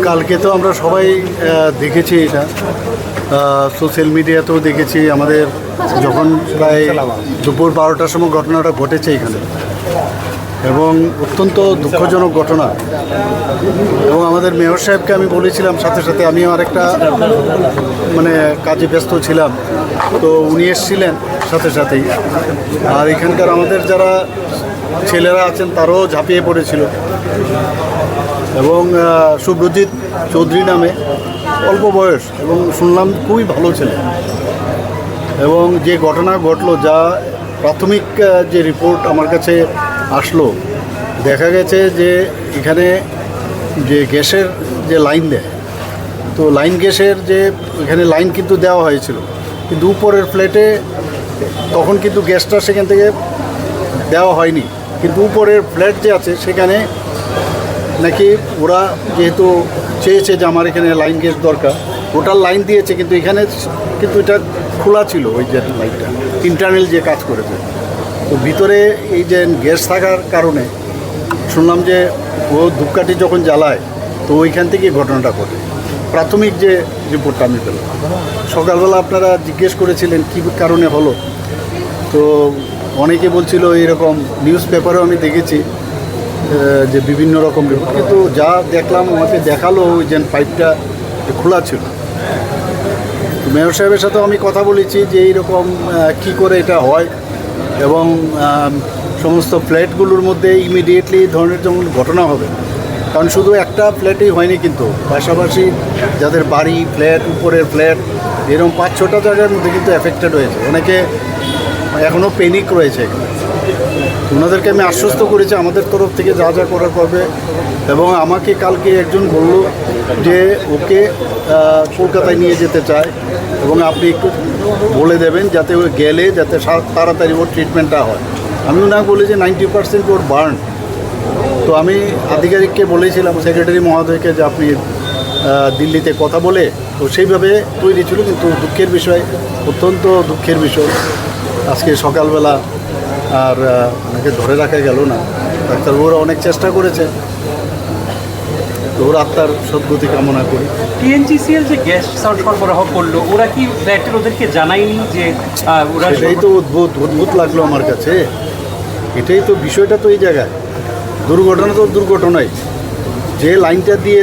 কালকে তো আমরা সবাই দেখেছি এটা, সোশ্যাল মিডিয়াতেও দেখেছি। আমাদের যখন প্রায় দুপুর 12টার সময় ঘটনাটা ঘটেছে এখানে, এবং অত্যন্ত দুঃখজনক ঘটনা। এবং আমাদের মেয়র সাহেবকে আমি বলেছিলাম, সাথে সাথে আমিও আরেকটা মানে কাজে ব্যস্ত ছিলাম, তো উনি এসেছিলেন সাথে সাথেই। আর এখানকার আমাদের যারা ছেলেরা আছেন তারাও ঝাঁপিয়ে পড়েছিল। এবং শুভ্রজিৎ চৌধুরী নামে অল্প বয়স, এবং শুনলাম খুবই ভালো ছেলে। এবং যে ঘটনা ঘটলো, যা প্রাথমিক যে রিপোর্ট আমার কাছে আসলো, দেখা গেছে যে এখানে যে গ্যাসের যে লাইন দেয়, তো লাইন গ্যাসের যে এখানে লাইন কিন্তু দেওয়া হয়েছিল, কিন্তু উপরের ফ্ল্যাটে তখন কিন্তু গ্যাসটা সেখান থেকে দেওয়া হয়নি। কিন্তু উপরের ফ্ল্যাট যে আছে সেখানে নাকি ওরা যেহেতু চেয়েছে যে আমার এখানে লাইন গ্যাস দরকার, ওটার লাইন দিয়েছে, কিন্তু এখানে কিন্তু এটা খোলা ছিল। ওই যে লাইনটা ইন্টারনাল যে কাজ করেছে, তো ভিতরে এই যে গ্যাস থাকার কারণে শুনলাম যে ও ধূপকাঠি যখন জ্বালায়, তো ওইখান থেকেই ঘটনাটা ঘটে। প্রাথমিক যে রিপোর্টটা আমি পেলাম। সকালবেলা আপনারা জিজ্ঞেস করেছিলেন কী কারণে হলো, তো অনেকে বলছিল এরকম, নিউজ পেপারেও আমি দেখেছি যে বিভিন্ন রকম রিপোর্ট, কিন্তু যা দেখলাম আমাকে দেখালো ওই যে পাইপটা খোলা ছিল। মেয়র সাহেবের সাথেও আমি কথা বলেছি যে এইরকম কী করে এটা হয়, এবং সমস্ত ফ্ল্যাটগুলোর মধ্যে ইমিডিয়েটলি এই ধরনের যেমন ঘটনা হবে, কারণ শুধু একটা ফ্ল্যাটেই হয়নি, কিন্তু পাশাপাশি যাদের বাড়ি, ফ্ল্যাট, উপরের ফ্ল্যাট, এরকম 5-6টা জায়গার মধ্যে কিন্তু এফেক্টেড হয়েছে। অনেকে এখনও প্যানিক রয়েছে এখানে। ওনাদেরকে আমি আশ্বস্ত করেছি আমাদের তরফ থেকে যা যা করার করবে। এবং আমাকে কালকে একজন বলল যে ওকে কলকাতায় নিয়ে যেতে চায়, এবং আপনি একটু বলে দেবেন যাতে ও গেলে যাতে তাড়াতাড়ি ওর ট্রিটমেন্টটা হয়। আমি ওনাকে বলি যে 90% ওর বার্ন। তো আমি আধিকারিককে বলেছিলাম, সেক্রেটারি মহোদয়কে, যে আপনি দিল্লিতে কথা বলে, তো সেইভাবে তৈরি ছিল। কিন্তু দুঃখের বিষয়, অত্যন্ত দুঃখের বিষয়, আজকে সকালবেলা আর ওনাকে ধরে রাখা গেল না। ডাক্তারবাবুরা অনেক চেষ্টা করেছে, তো ওর আত্মার সদ্গতি কামনা করি। টিএনজিসিএল যে গ্যাস সরবরাহ করলো, ওরা কি ফ্ল্যাটের ওদেরকে জানায়নি যে ওরা? সেটাই তো অদ্ভুত লাগলো আমার কাছে। এটাই তো বিষয়টা, তো এই জায়গায় দুর্ঘটনা তো দুর্ঘটনাই। যে লাইনটা দিয়ে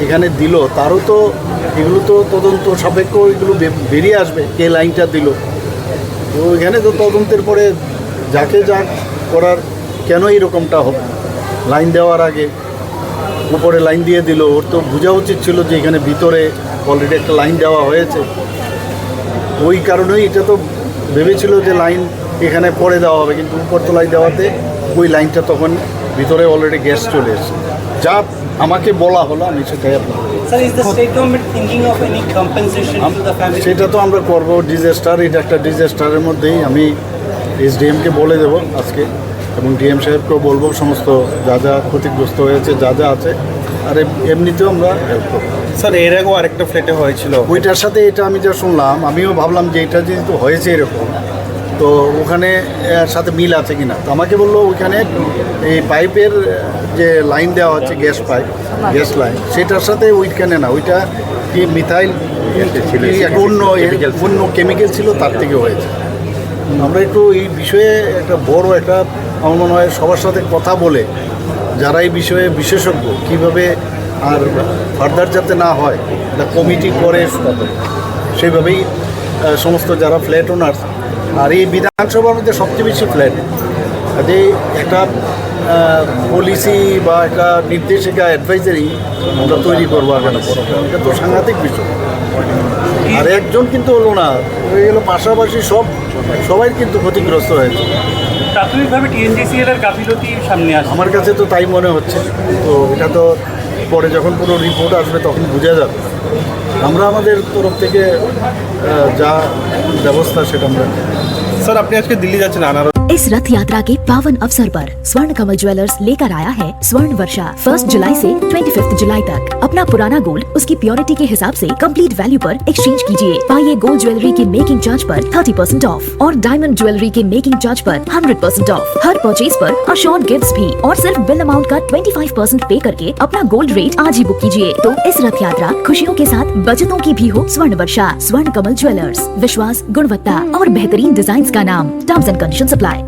এখানে দিল, তারও তো এগুলো তো তদন্ত সাপেক্ষ, এগুলো বেরিয়ে আসবে কে লাইনটা দিল। তো এখানে তো তদন্তের পরে যাকে যা করার, কেন এইরকমটা হবে? লাইন দেওয়ার আগে উপরে লাইন দিয়ে দিল, ওর তো বোঝা উচিত ছিল যে এখানে ভিতরে অলরেডি একটা লাইন দেওয়া হয়েছে। ওই কারণেই এটা তো ভেবেছিল যে লাইন এখানে পরে দেওয়া হবে, কিন্তু উপরতলায় দেওয়াতে ওই লাইনটা তখন ভিতরে অলরেডি গ্যাস চলে এসেছে। যা আমাকে বলা হলো আমি সেটাই আপনার। সেটা তো আমরা করবো। ডিজাস্টার, এটা একটা ডিজাস্টারের মধ্যেই আমি এসডিএমকে বলে দেবো আজকে, এবং ডিএম সাহেবকেও বলবো সমস্ত যা যা ক্ষতিগ্রস্ত হয়েছে যা যা আছে। আর এমনিতেও আমরা হেল্প করবো। স্যার, এর আগেও আরেকটা ফ্ল্যাটে হয়েছিল, ওইটার সাথে এটা আমি যা শুনলাম, আমিও ভাবলাম যে এটা যেহেতু হয়েছে এরকম, তো ওখানে এর সাথে মিল আছে কিনা। তো আমাকে বললো ওইখানে এই পাইপের যে লাইন দেওয়া হচ্ছে, গ্যাস পাইপ, গ্যাস লাইন, সেটার সাথে ওইখানে না, ওইটা কি মিথাইল অন্য কেমিক্যাল ছিল, তার থেকে হয়েছে। আমরা একটু এই বিষয়ে একটা বড় একটা, আমার মনে হয় সবার সাথে কথা বলে, যারা এই বিষয়ে বিশেষজ্ঞ, কীভাবে আর ফার্দার যাতে না হয়, একটা কমিটি করে সেইভাবেই সমস্ত যারা ফ্ল্যাট ওনার্স, আর এই বিধানসভার মধ্যে সবচেয়ে বেশি ফ্ল্যাট, কাজে একটা পলিসি বা একটা নির্দেশিকা, অ্যাডভাইজারি আমরা তৈরি করবো আগামী। এটা তো সাংঘাতিক বিষয়। আর একজন কিন্তু হলো না, হয়ে গেলো পাশাপাশি সবাই কিন্তু ক্ষতিগ্রস্ত হয়েছে। প্রাথমিকভাবে টিএনজিসিএল এর গাফিলতি সামনে আসে, আমার কাছে তো তাই মনে হচ্ছে। তো এটা তো পরে যখন পুরো রিপোর্ট আসবে তখন বোঝা যাবে। আমরা আমাদের তরফ থেকে যা ব্যবস্থা সেটা আমরা। স্যার, আপনি আজকে দিল্লি যাচ্ছেন আনারস इस रथ यात्रा के पावन अवसर पर स्वर्ण कमल ज्वेलर्स लेकर आया है स्वर्ण वर्षा 1 जुलाई से 25 जुलाई तक। अपना पुराना गोल्ड उसकी प्योरिटी के हिसाब से कंप्लीट वैल्यू पर एक्सचेंज कीजिए। पाइए गोल्ड ज्वेलरी के मेकिंग चार्ज पर 30% ऑफ और डायमंड ज्वेलरी के मेकिंग चार्ज पर 100% ऑफ। हर परचेज पर अशोर्ड गिफ्ट्स भी और सिर्फ बिल अमाउंट का 25% पे करके अपना गोल्ड रेट आज ही बुक कीजिए। तो इस रथ यात्रा खुशियों के साथ बचतों की भी हो। स्वर्ण वर्षा स्वर्ण कमल ज्वेलर्स, विश्वास, गुणवत्ता और बेहतरीन डिजाइन का नाम। Terms and condition apply.